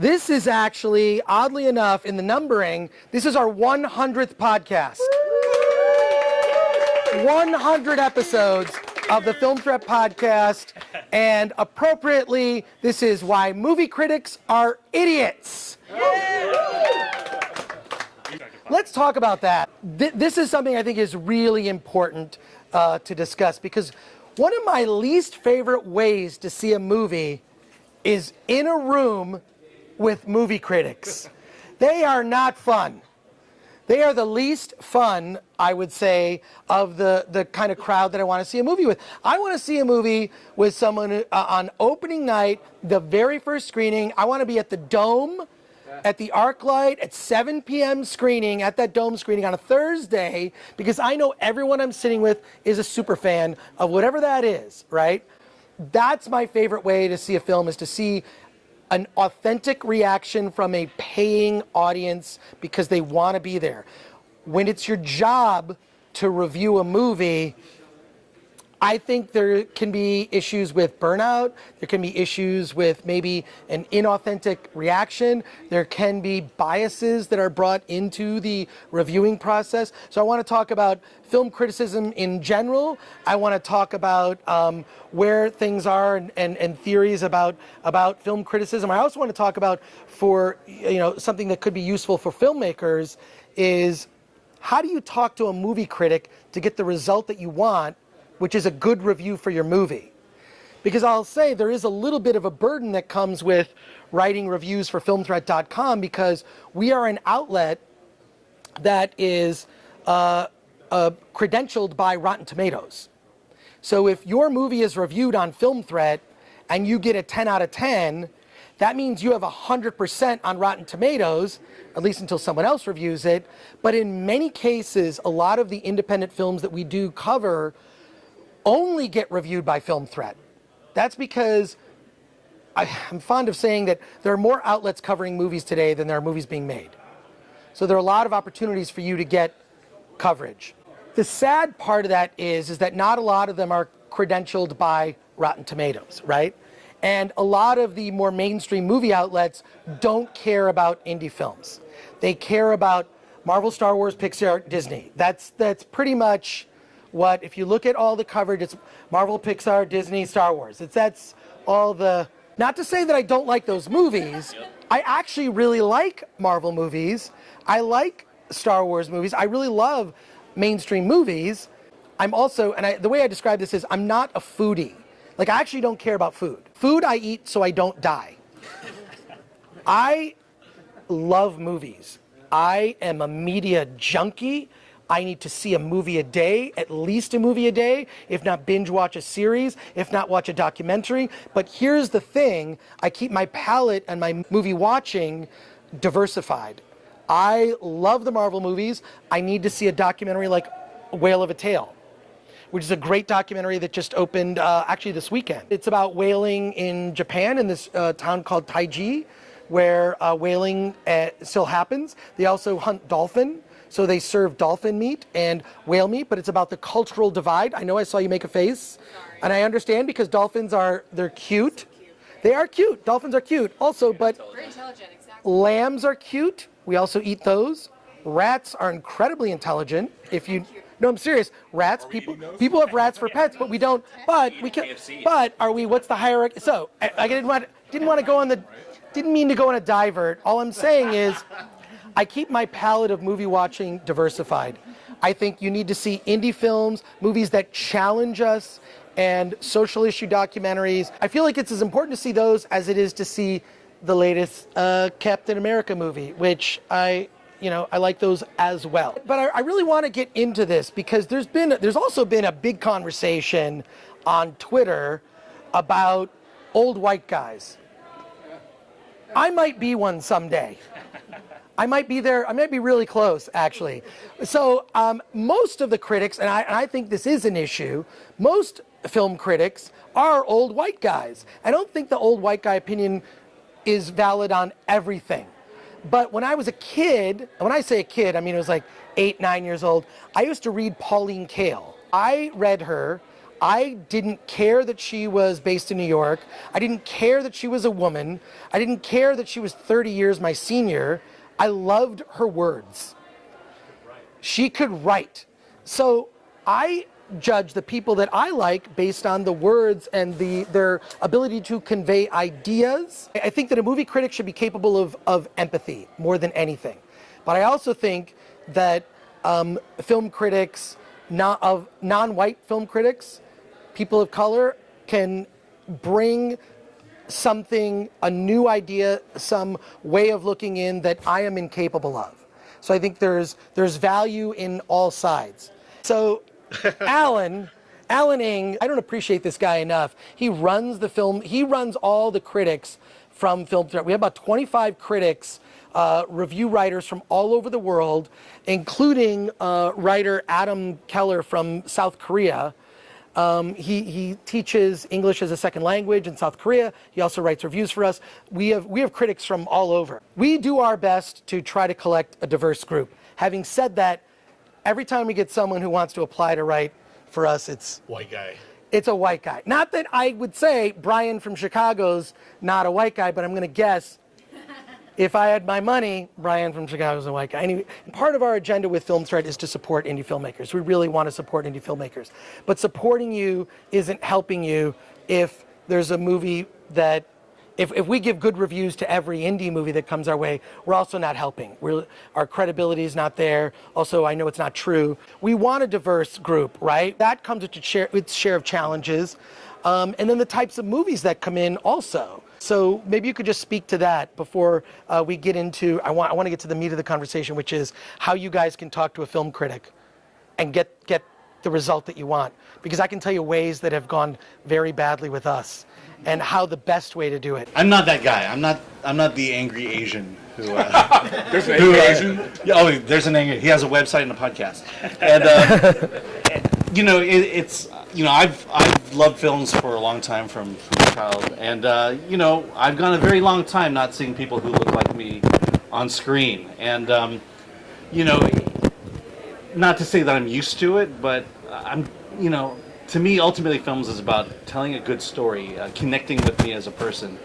This is actually, oddly enough, in the numbering, this is our 100th podcast. 100 episodes of the Film Threat podcast, and appropriately, this is why movie critics are idiots. Let's talk about that. This is something I think is really important to discuss, because one of my least favorite ways to see a movie is in a room with movie critics. They are not fun. They are the least fun, I would say, of the kind of crowd that I want to see a movie with. I want to see a movie with someone on opening night, the very first screening. I want to be at the Dome, at the ArcLight, at 7 p.m. screening, at that Dome screening on a Thursday, because I know everyone I'm sitting with is a super fan of whatever that is, right? That's my favorite way to see a film, is to see an authentic reaction from a paying audience because they want to be there. When it's your job to review a movie, I think there can be issues with burnout. There can be issues with maybe an inauthentic reaction. There can be biases that are brought into the reviewing process. So I want to talk about film criticism in general. I want to talk about where things are and theories about film criticism. I also want to talk about, for something that could be useful for filmmakers, is how do you talk to a movie critic to get the result that you want, which is a good review for your movie. Because I'll say there is a little bit of a burden that comes with writing reviews for filmthreat.com, because we are an outlet that is credentialed by Rotten Tomatoes. So if your movie is reviewed on Film Threat and you get a 10 out of 10, that means you have 100% on Rotten Tomatoes, at least until someone else reviews it. But in many cases, a lot of the independent films that we do cover only get reviewed by Film Threat. That's because I'm fond of saying that there are more outlets covering movies today than there are movies being made. So there are a lot of opportunities for you to get coverage. The sad part of that is that not a lot of them are credentialed by Rotten Tomatoes, right? And a lot of the more mainstream movie outlets don't care about indie films. They care about Marvel, Star Wars, Pixar, Disney. That's pretty much what, if you look at all the coverage, it's Marvel, Pixar, Disney, Star Wars. That's all the, not to say that I don't like those movies. I actually really like Marvel movies. I like Star Wars movies. I really love mainstream movies. I'm also, the way I describe this is, I'm not a foodie. Like, I actually don't care about food. Food I eat so I don't die. I love movies. I am a media junkie. I need to see a movie a day, at least a movie a day, if not binge watch a series, if not watch a documentary. But here's the thing, I keep my palette and my movie watching diversified. I love the Marvel movies. I need to see a documentary like Whale of a Tale, which is a great documentary that just opened actually this weekend. It's about whaling in Japan, in this town called Taiji, where whaling still happens. They also hunt dolphin. So they serve dolphin meat and whale meat, but it's about the cultural divide. I know I saw you make a face. Sorry. And I understand, because dolphins they're cute. They are cute. Dolphins are cute also, but very intelligent, exactly. Lambs are cute. We also eat those. Rats are incredibly intelligent. No, I'm serious. Rats, people have rats for pets, but we don't, but we can, but are we, what's the hierarchy? So I didn't mean to go on a divert. All I'm saying is, I keep my palette of movie watching diversified. I think you need to see indie films, movies that challenge us, and social issue documentaries. I feel like it's as important to see those as it is to see the latest Captain America movie, which I like those as well. But I really want to get into this, because there's also been a big conversation on Twitter about old white guys. I might be one someday. I might be there. I might be really close, actually. So most of the critics, and I think this is an issue, most film critics are old white guys. I don't think the old white guy opinion is valid on everything. But when I was a kid, when I say a kid, I mean it was like 8, 9 years old, I used to read Pauline Kael. I read her I didn't care that she was based in New York. I didn't care that she was a woman. I didn't care that she was 30 years my senior. I loved her words. She could write. So I judge the people that I like based on the words and their ability to convey ideas. I think that a movie critic should be capable of empathy more than anything. But I also think that film critics, non-white film critics, people of color, can bring something, a new idea, some way of looking in that I am incapable of. So I think there's value in all sides. So Alan Ng, I don't appreciate this guy enough. He runs the film, he runs all the critics from Film Threat. We have about 25 critics, review writers from all over the world, including writer Adam Keller from South Korea. He teaches English as a second language in South Korea. He also writes reviews for us. We have critics from all over. We do our best to try to collect a diverse group. Having said that, every time we get someone who wants to apply to write for us, it's white guy. It's a white guy. Not that I would say Brian from Chicago's not a white guy, but I'm going to guess if I had my money, Brian from Chicago's a white guy. Anyway, part of our agenda with Film Threat is to support indie filmmakers. We really want to support indie filmmakers. But supporting you isn't helping you if there's a movie that, if we give good reviews to every indie movie that comes our way, we're also not helping. Our credibility is not there. Also, I know it's not true. We want a diverse group, right? That comes with its share of challenges. And then the types of movies that come in also. So maybe you could just speak to that before we get into, I want to get to the meat of the conversation, which is how you guys can talk to a film critic and get the result that you want. Because I can tell you ways that have gone very badly with us and how the best way to do it. I'm not that guy. I'm not the angry Asian who. There's an angry Asian? Oh, there's an angry. He has a website and a podcast. And you know, it's. You know, I've loved films for a long time from a child, and you know, I've gone a very long time not seeing people who look like me on screen, and you know, not to say that I'm used to it, but you know, to me, ultimately, films is about telling a good story, connecting with me as a person,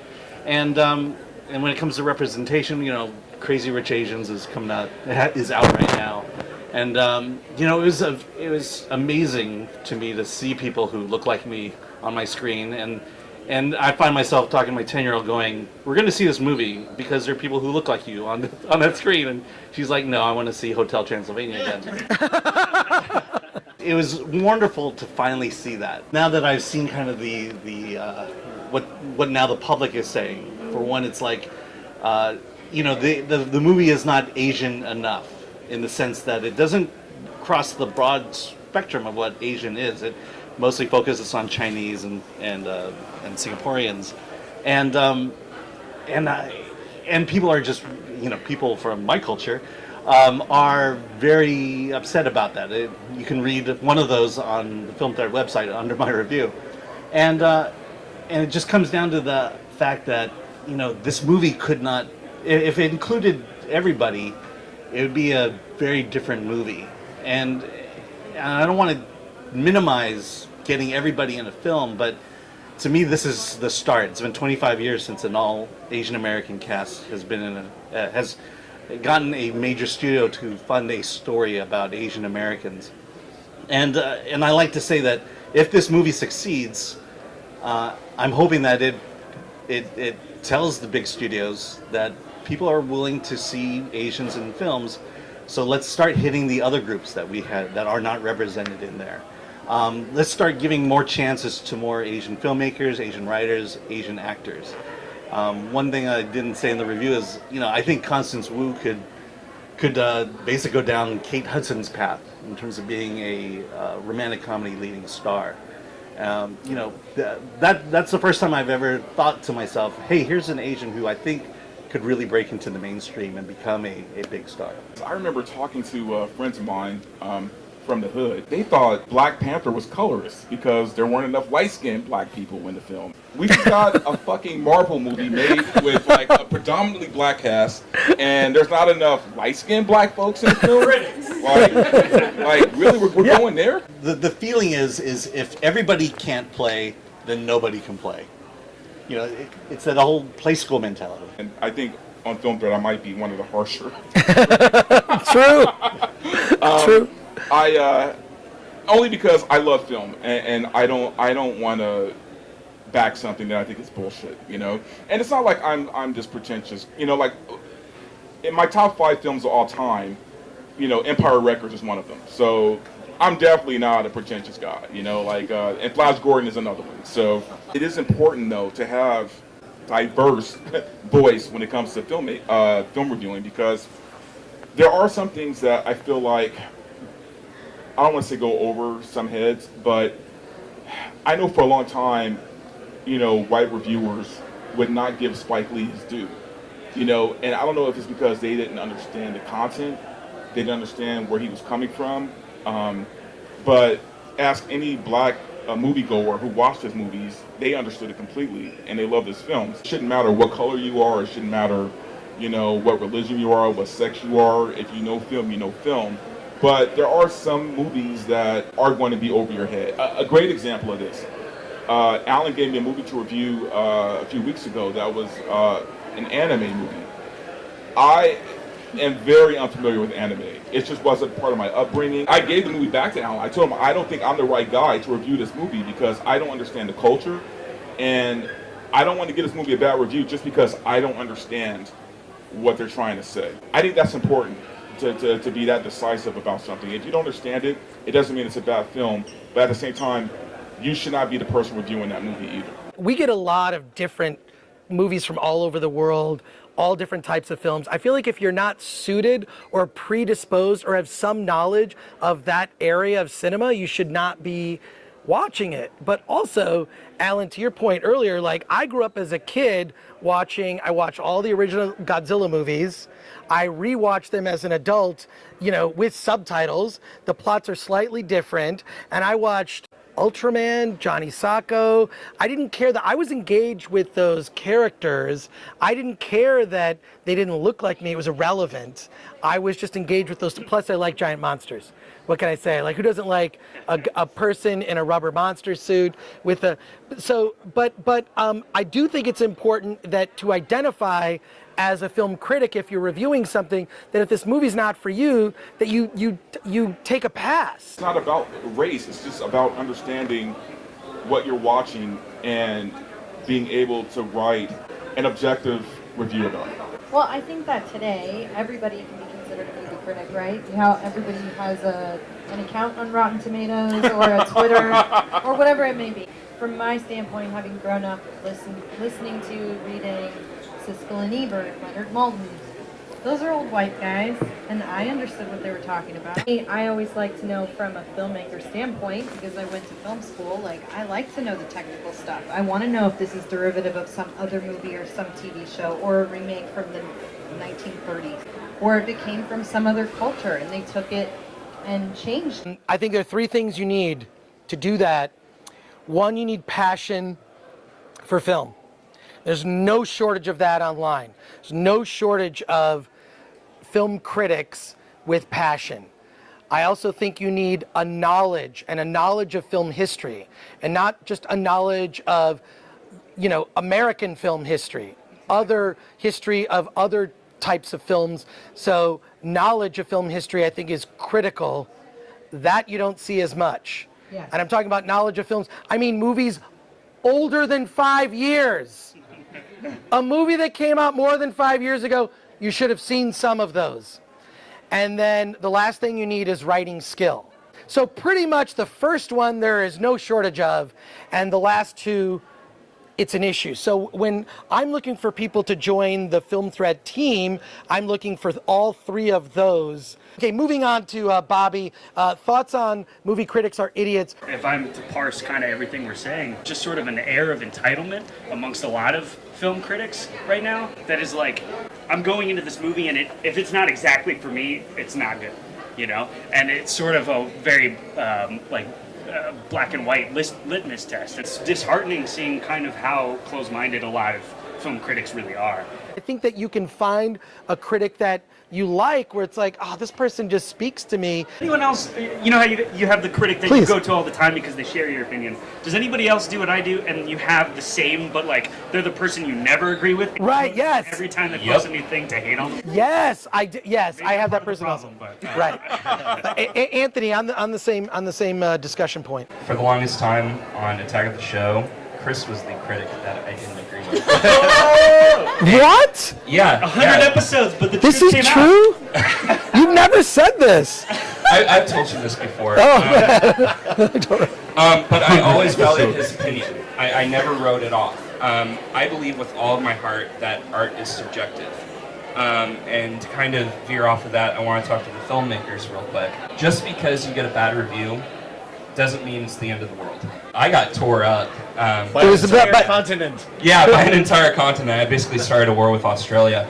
and when it comes to representation, you know, Crazy Rich Asians is out right now. And you know, it was amazing to me to see people who look like me on my screen, and I find myself talking to my 10-year-old going, "We're going to see this movie because there are people who look like you on that screen," and she's like, "No, I want to see Hotel Transylvania again." It was wonderful to finally see that. Now that I've seen kind of the what now the public is saying. For one, it's like you know, the movie is not Asian enough, in the sense that it doesn't cross the broad spectrum of what Asian is. It mostly focuses on Chinese and Singaporeans, and people are just, you know, people from my culture are very upset about that. You can read one of those on the Film Threat website under my review, and it just comes down to the fact that, you know, this movie could not, if it included everybody, it would be a very different movie. And I don't want to minimize getting everybody in a film, but to me, this is the start. It's been 25 years since an all Asian American cast has been has gotten a major studio to fund a story about Asian Americans. And I like to say that if this movie succeeds, I'm hoping that it tells the big studios that people are willing to see Asians in films, so let's start hitting the other groups that we had that are not represented in there. Let's start giving more chances to more Asian filmmakers, Asian writers, Asian actors. One thing I didn't say in the review is, you know, I think Constance Wu could basically go down Kate Hudson's path in terms of being a romantic comedy leading star. You know, that's the first time I've ever thought to myself, hey, here's an Asian who I think could really break into the mainstream and become a big star. I remember talking to friends of mine from the hood. They thought Black Panther was colorist because there weren't enough light-skinned black people in the film. We just got a fucking Marvel movie made with like a predominantly black cast, and there's not enough light-skinned black folks in the film. Like really, we're going there? The feeling is if everybody can't play, then nobody can play. You know, it's that whole play school mentality. And I think on Film Thread, I might be one of the harsher. True. True. I only because I love film, and I don't want to back something that I think is bullshit, you know. And it's not like I'm just pretentious, you know. Like in my top 5 films of all time, you know, Empire Records is one of them. So I'm definitely not a pretentious guy, you know. Like and Flash Gordon is another one. So it is important though to have diverse voice when it comes to film reviewing, because there are some things that I feel like, I don't want to say go over some heads, but I know for a long time, you know, white reviewers would not give Spike Lee his due, you know, and I don't know if it's because they didn't understand the content, they didn't understand where he was coming from, but ask any black moviegoer who watched his movies, they understood it completely, and they love his films. It shouldn't matter what color you are, it shouldn't matter, you know, what religion you are, what sex you are. If you know film, you know film. But there are some movies that are going to be over your head. A great example of this, Alan gave me a movie to review a few weeks ago that was an anime movie. I am very unfamiliar with anime. It just wasn't part of my upbringing. I gave the movie back to Alan. I told him I don't think I'm the right guy to review this movie because I don't understand the culture, and I don't want to give this movie a bad review just because I don't understand what they're trying to say. I think that's important. To be that decisive about something. If you don't understand it, it doesn't mean it's a bad film, but at the same time, you should not be the person reviewing that movie either. We get a lot of different movies from all over the world, all different types of films. I feel like if you're not suited or predisposed or have some knowledge of that area of cinema, you should not be watching it. But also, Alan, to your point earlier, like I grew up as a kid I watched all the original Godzilla movies. I rewatched them as an adult, you know, with subtitles. The plots are slightly different. And I watched Ultraman, Johnny Sacco. I didn't care that I was engaged with those characters. I didn't care that they didn't look like me. It was irrelevant. I was just engaged with those. Plus, I like giant monsters. What can I say? Like, who doesn't like a person in a rubber monster suit with a... So, but I do think it's important that to identify as a film critic, if you're reviewing something, that if this movie's not for you, that you take a pass. It's not about race. It's just about understanding what you're watching and being able to write an objective review about it. Well, I think that today, everybody can be considered a movie critic, right? How everybody has an account on Rotten Tomatoes or a Twitter or whatever it may be. From my standpoint, having grown up listening to, reading Siskel and Ebert, Leonard Maltin, those are old white guys, and I understood what they were talking about. I always like to know from a filmmaker standpoint, because I went to film school, like I like to know the technical stuff. I want to know if this is derivative of some other movie or some TV show or a remake from the 1930s, or if it came from some other culture and they took it and changed. I think there are 3 things you need to do that. 1, you need passion for film. There's no shortage of that online. There's no shortage of film critics with passion. I also think you need a knowledge of film history, and not just a knowledge of, you know, American film history, other history of other types of films. So knowledge of film history, I think, is critical. That you don't see as much. Yes. And I'm talking about knowledge of films. I mean movies older than 5 years. A movie that came out more than 5 years ago, you should have seen some of those. And then the last thing you need is writing skill. So pretty much the first one there is no shortage of, and the last 2, it's an issue. So when I'm looking for people to join the Film Thread team, I'm looking for all 3 of those. Okay, moving on to Bobby. Thoughts on movie critics are idiots? If I'm to parse kind of everything we're saying, just sort of an air of entitlement amongst a lot of film critics right now that is like, I'm going into this movie and if it's not exactly for me, it's not good, you know? And it's sort of a very black and white litmus test. It's disheartening seeing kind of how close-minded a lot of film critics really are. I think that you can find a critic that you like where it's like, oh, this person just speaks to me. Anyone else, you know how you have the critic that Please. you go to all the time because they share your opinion. Does anybody else do what I do and you have the same, but like they're the person you never agree with? Right, yes. Every time they post a new thing to hate on them? Yes, yes, Maybe I have part that of the person also. problem, but, Right. Anthony, on the same discussion point. For the longest time on Attack of the Show, Chris was the critic that I didn't agree with. What? Yeah. 100 episodes, but the This truth is came true? You've never said this. I've told you this before. Oh, But I always valued his opinion. I never wrote it off. I believe with all of my heart that art is subjective. And to kind of veer off of that, I want to talk to the filmmakers real quick. Just because you get a bad review doesn't mean it's the end of the world. I got tore up. By It was an entire about- continent. Yeah, by an entire continent. I basically started a war with Australia.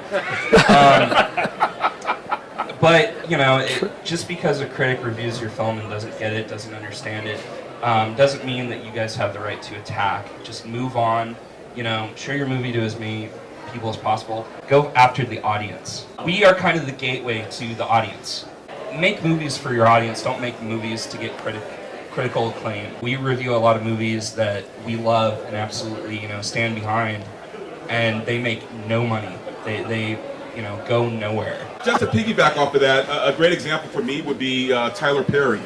But, you know, just because a critic reviews your film and doesn't get it, doesn't understand it, doesn't mean that you guys have the right to attack. Just move on, you know, show your movie to as many people as possible. Go after the audience. We are kind of the gateway to the audience. Make movies for your audience, don't make movies to get critical acclaim. We review a lot of movies that we love and absolutely, you know, stand behind, and they make no money. They you know, go nowhere. Just to piggyback off of that, a great example for me would be Tyler Perry.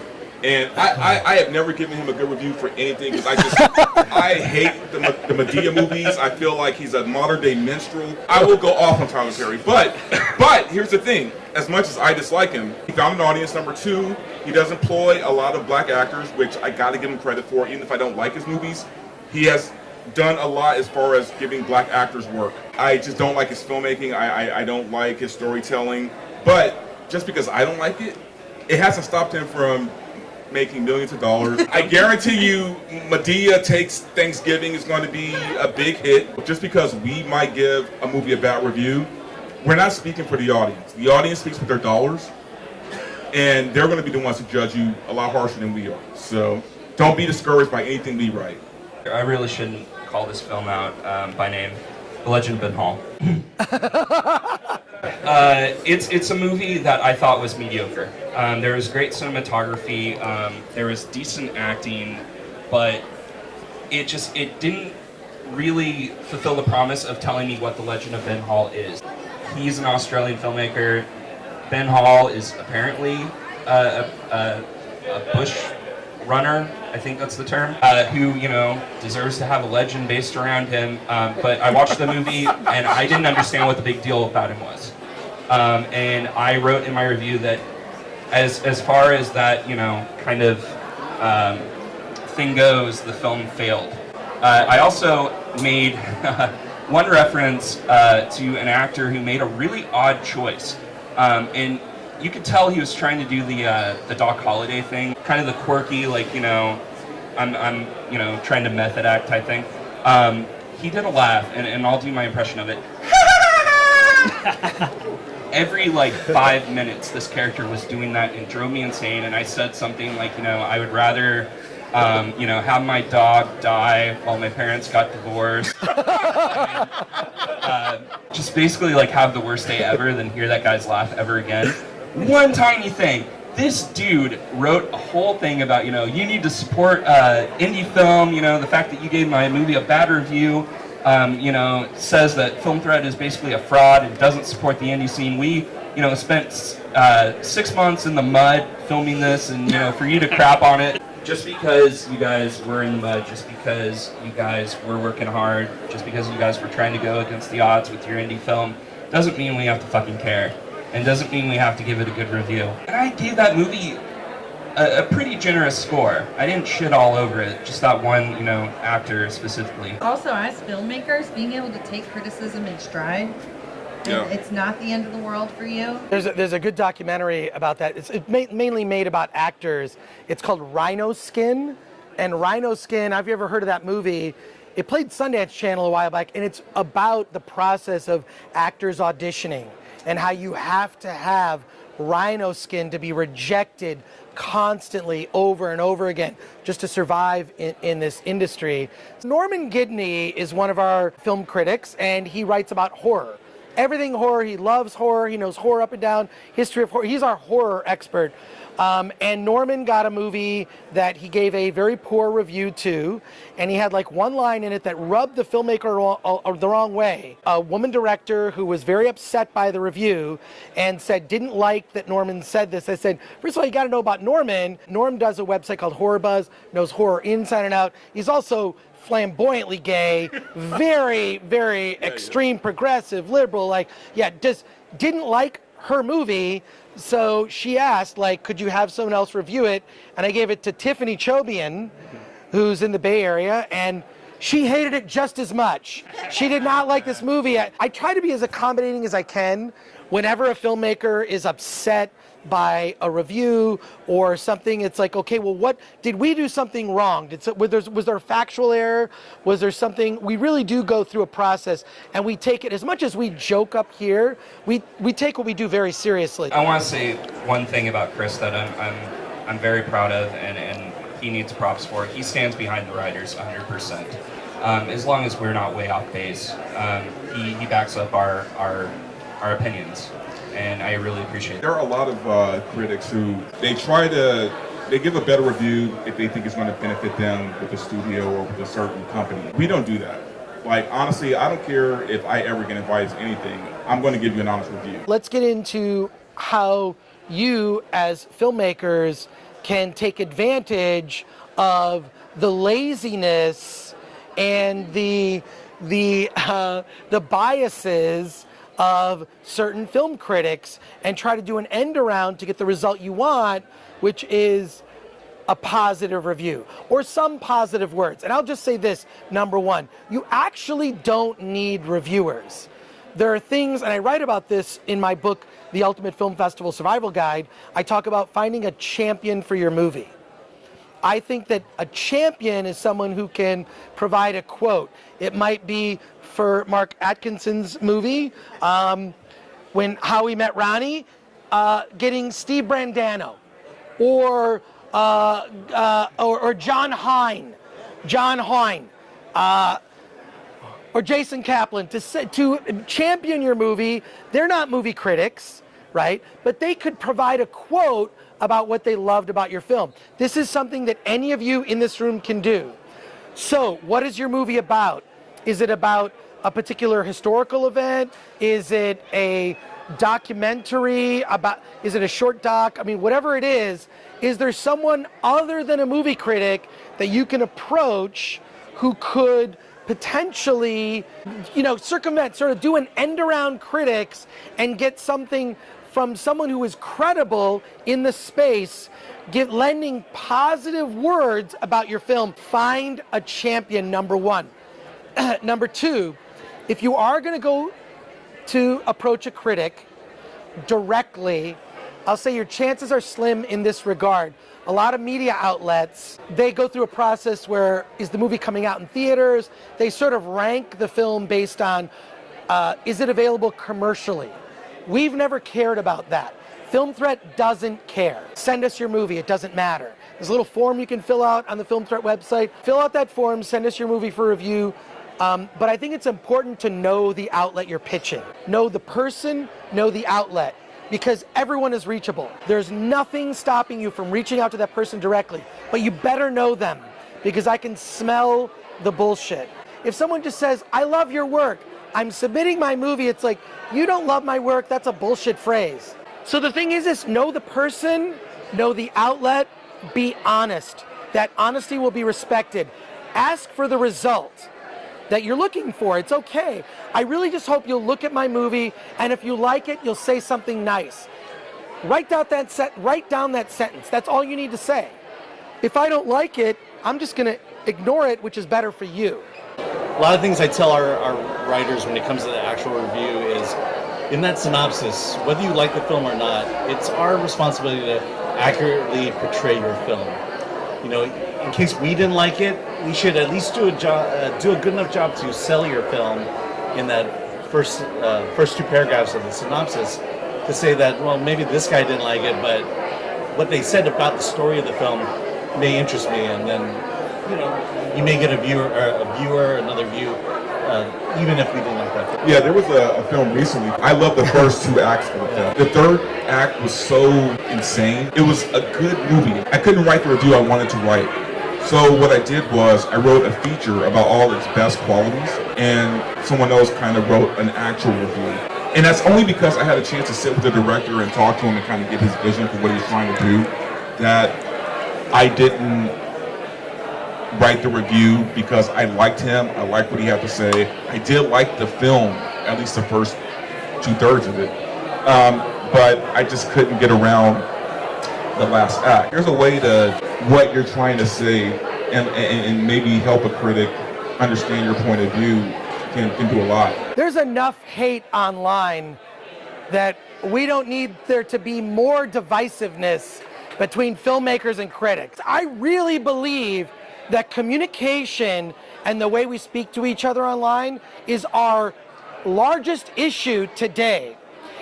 And I have never given him a good review for anything because I hate the Medea movies. I feel like he's a modern day minstrel. I will go off on Tyler Perry. But here's the thing. As much as I dislike him, he found an audience. Number two, he does employ a lot of black actors, which I gotta give him credit for. Even if I don't like his movies, he has done a lot as far as giving black actors work. I just don't like his filmmaking. I don't like his storytelling. But just because I don't like it, it hasn't stopped him from making millions of dollars. I guarantee you Medea Takes Thanksgiving is going to be a big hit. Just because we might give a movie a bad review, we're not speaking for the audience. The audience speaks with their dollars, and they're going to be the ones to judge you a lot harsher than we are. So don't be discouraged by anything we write. I really shouldn't call this film out by name. The Legend of Ben Hall. It's a movie that I thought was mediocre. There was great cinematography, there was decent acting, but it didn't really fulfill the promise of telling me what The Legend of Ben Hall is. He's an Australian filmmaker. Ben Hall is apparently a bush runner, I think that's the term, who, you know, deserves to have a legend based around him. But I watched the movie and I didn't understand what the big deal about him was. And I wrote in my review that as far as that, you know, kind of thing goes, the film failed. I also made one reference to an actor who made a really odd choice. And you could tell he was trying to do the Doc Holliday thing, kind of the quirky, like, you know, I'm you know, trying to method act type thing. He did a laugh, and I'll do my impression of it. Every like 5 minutes, this character was doing that and drove me insane. And I said something like, you know, I would rather, you know, have my dog die while my parents got divorced. Just basically like have the worst day ever, than hear that guy's laugh ever again. One tiny thing. This dude wrote a whole thing about, you know, you need to support indie film, you know, the fact that you gave my movie a bad review, you know, says that Film Thread is basically a fraud and doesn't support the indie scene. We, you know, spent 6 months in the mud filming this, and, you know, for you to crap on it, just because you guys were in the mud, just because you guys were working hard, just because you guys were trying to go against the odds with your indie film, doesn't mean we have to fucking care. And doesn't mean we have to give it a good review. And I gave that movie a pretty generous score. I didn't shit all over it, just that one, you know, actor specifically. Also, as filmmakers, being able to take criticism in stride, Yeah. it's not the end of the world for you. There's a good documentary about that. It's mainly made about actors. It's called Rhino Skin. And Rhino Skin, have you ever heard of that movie? It played Sundance Channel a while back, and it's about the process of actors auditioning and how you have to have rhino skin to be rejected constantly over and over again just to survive in this industry. Norman Gidney is one of our film critics, and he writes about horror. everything horror. He loves horror. He knows horror up and down, history of horror. He's our horror expert. And Norman got a movie that he gave a very poor review to, and he had like one line in it that rubbed the filmmaker the wrong way. A woman director who was very upset by the review and didn't like that Norman said this. I said, first of all, you got to know about Norman. Norm does a website called Horror Buzz, knows horror inside and out. He's also flamboyantly gay, very, very extreme, progressive, liberal, just didn't like her movie. So she asked, could you have someone else review it? And I gave it to Tiffany Chobian, who's in the Bay Area, and she hated it just as much. She did not like this movie. I try to be as accommodating as I can whenever a filmmaker is upset by a review or something. It's like, okay, well, what did we do something wrong? Was there a factual error? Was there something? We really do go through a process, and we take it, as much as we joke up here, we take what we do very seriously. I want to say one thing about Chris that I'm very proud of, and he needs props for. He stands behind the writers 100%. As long as we're not way off base, he backs up our opinions. And I really appreciate it. There are a lot of critics who they give a better review if they think it's going to benefit them with the studio or with a certain company. We don't do that. Honestly, I don't care if I ever get invited to anything. I'm going to give you an honest review. Let's get into how you, as filmmakers, can take advantage of the laziness and the biases of certain film critics and try to do an end around to get the result you want, which is a positive review or some positive words. And I'll just say this, number one, you actually don't need reviewers. There are things, and I write about this in my book, The Ultimate Film Festival Survival Guide. I talk about finding a champion for your movie. I think that a champion is someone who can provide a quote. It might be for Mark Atkinson's movie, when How We Met Ronnie, getting Steve Brandano, or John Hine, or Jason Kaplan to champion your movie. They're not movie critics, right? But they could provide a quote about what they loved about your film. This is something that any of you in this room can do. So, what is your movie about? Is it about a particular historical event? Is it a documentary is it a short doc? I mean, whatever it is there someone other than a movie critic that you can approach who could potentially, circumvent, sort of do an end around critics and get something from someone who is credible in the space, lending positive words about your film? Find a champion, number one. Number two, if you are going to go to approach a critic directly, I'll say your chances are slim in this regard. A lot of media outlets, they go through a process where, is the movie coming out in theaters? They sort of rank the film based on, is it available commercially? We've never cared about that. Film Threat doesn't care. Send us your movie, it doesn't matter. There's a little form you can fill out on the Film Threat website. Fill out that form, send us your movie for review. But I think it's important to know the outlet you're pitching. Know the person, know the outlet, because everyone is reachable. There's nothing stopping you from reaching out to that person directly, but you better know them, because I can smell the bullshit. If someone just says, I love your work, I'm submitting my movie, it's like, you don't love my work, that's a bullshit phrase. So the thing is this, know the person, know the outlet, be honest. That honesty will be respected. Ask for the result that you're looking for. It's okay. I really just hope you'll look at my movie, and if you like it, you'll say something nice. Write down that sentence. That's all you need to say. If I don't like it, I'm just going to ignore it, which is better for you. A lot of things I tell our writers when it comes to the actual review is, in that synopsis, whether you like the film or not, it's our responsibility to accurately portray your film. In case we didn't like it, we should at least do a good enough job to sell your film in that first two paragraphs of the synopsis, to say that, well, maybe this guy didn't like it, but what they said about the story of the film may interest me, and then you may get another view even if we didn't like that film. Yeah, there was a film recently. I love the first 2 acts of the film. The third act was so insane. It was a good movie. I couldn't write the review I wanted to write. So what I did was I wrote a feature about all its best qualities, and someone else kind of wrote an actual review. And that's only because I had a chance to sit with the director and talk to him and kind of get his vision for what he's trying to do, that I didn't write the review because I liked him, I liked what he had to say. I did like the film, at least the first 2/3 of it, but I just couldn't get around the last act. There's a way to what you're trying to say and maybe help a critic understand your point of view can do a lot. There's enough hate online that we don't need there to be more divisiveness between filmmakers and critics. I really believe that communication and the way we speak to each other online is our largest issue today.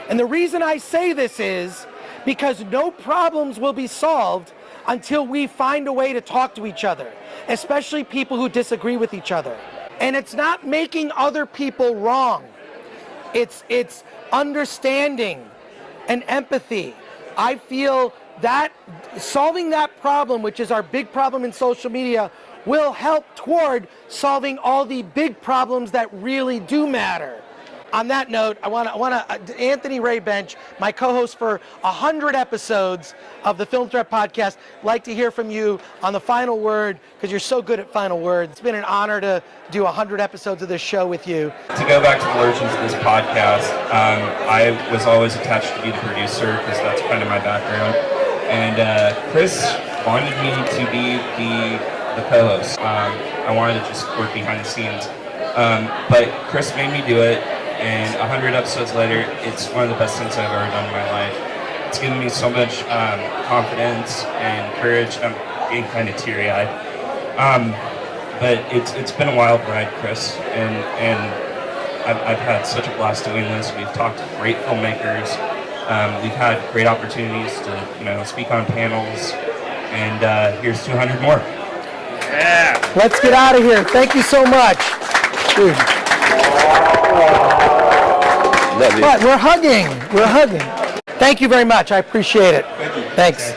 And the reason I say this is because no problems will be solved until we find a way to talk to each other, especially people who disagree with each other. And it's not making other people wrong. It's understanding and empathy. I feel that solving that problem, which is our big problem in social media, will help toward solving all the big problems that really do matter. On that note, I want to Anthony Ray Bench, my co-host for 100 episodes of the Film Threat podcast, like to hear from you on the final word, because you're so good at final words. It's been an honor to do 100 episodes of this show with you. To go back to the origins of this podcast, I was always attached to be the producer because that's kind of my background. And Chris wanted me to be the co-host. I wanted to just work behind the scenes. But Chris made me do it, and 100 episodes later, it's one of the best things I've ever done in my life. It's given me so much confidence and courage. I'm getting kind of teary-eyed. But it's been a wild ride, Chris, and I've had such a blast doing this. We've talked to great filmmakers. We've had great opportunities to speak on panels, and here's 200 more. Yeah. Let's get out of here. Thank you so much. Dude. But we're hugging. Thank you very much. I appreciate it. Thank you. Thanks.